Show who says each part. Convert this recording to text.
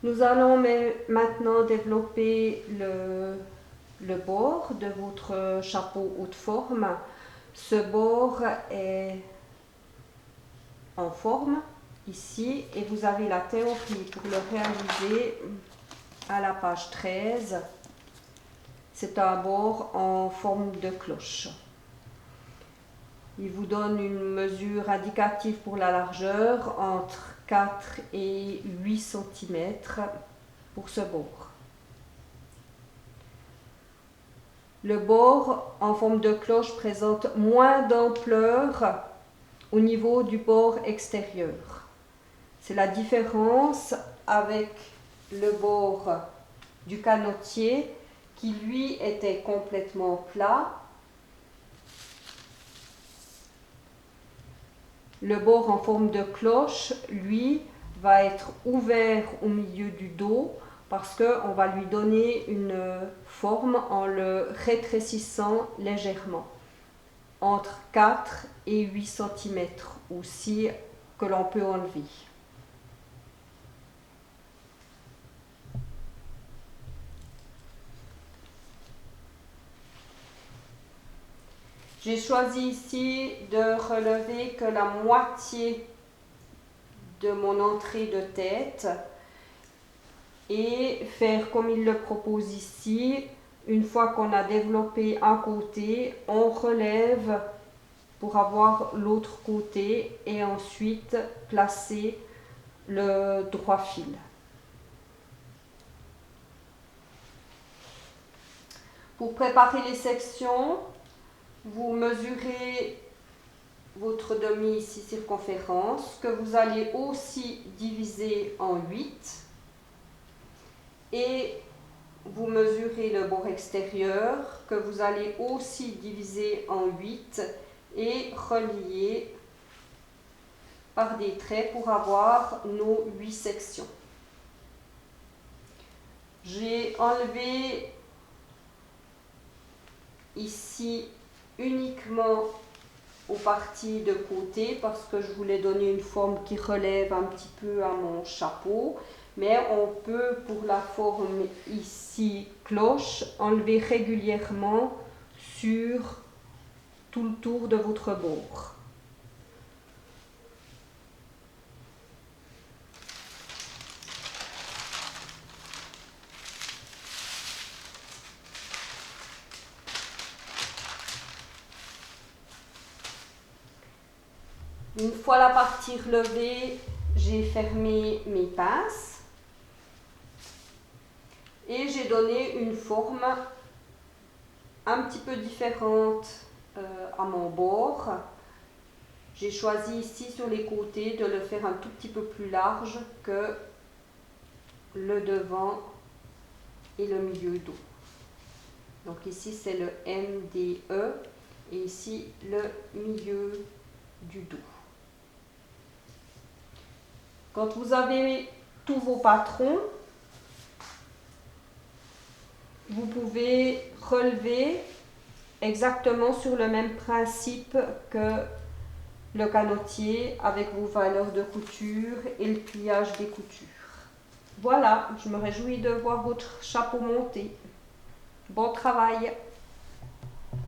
Speaker 1: Nous allons maintenant développer le bord de votre chapeau haute forme. Ce bord est en forme ici et vous avez la théorie pour le réaliser à la page 13. C'est un bord en forme de cloche. Il vous donne une mesure indicative pour la largeur entre 4 et 8 cm pour ce bord. Le bord en forme de cloche présente moins d'ampleur au niveau du bord extérieur. C'est la différence avec le bord du canotier qui lui était complètement plat. Le bord en forme de cloche, lui, va être ouvert au milieu du dos parce qu'on va lui donner une forme en le rétrécissant légèrement, entre 4 et 8 cm aussi que l'on peut enlever. J'ai choisi ici de relever que la moitié de mon entrée de tête et faire comme il le propose ici. Une fois qu'on a développé un côté, on relève pour avoir l'autre côté et ensuite placer le droit fil. Pour préparer les sections, vous mesurez votre demi-circonférence que vous allez aussi diviser en 8 et vous mesurez le bord extérieur que vous allez aussi diviser en 8 et relier par des traits pour avoir nos 8 sections. J'ai enlevé ici uniquement aux parties de côté parce que je voulais donner une forme qui relève un petit peu à mon chapeau, mais on peut pour la forme ici cloche enlever régulièrement sur tout le tour de votre bord. Une fois la partie relevée, j'ai fermé mes pinces et j'ai donné une forme un petit peu différente à mon bord. J'ai choisi ici sur les côtés de le faire un tout petit peu plus large que le devant et le milieu dos. Donc ici c'est le MDE et ici le milieu du dos. Quand vous avez tous vos patrons, vous pouvez relever exactement sur le même principe que le canotier avec vos valeurs de couture et le pliage des coutures. Voilà, je me réjouis de voir votre chapeau monté. Bon travail!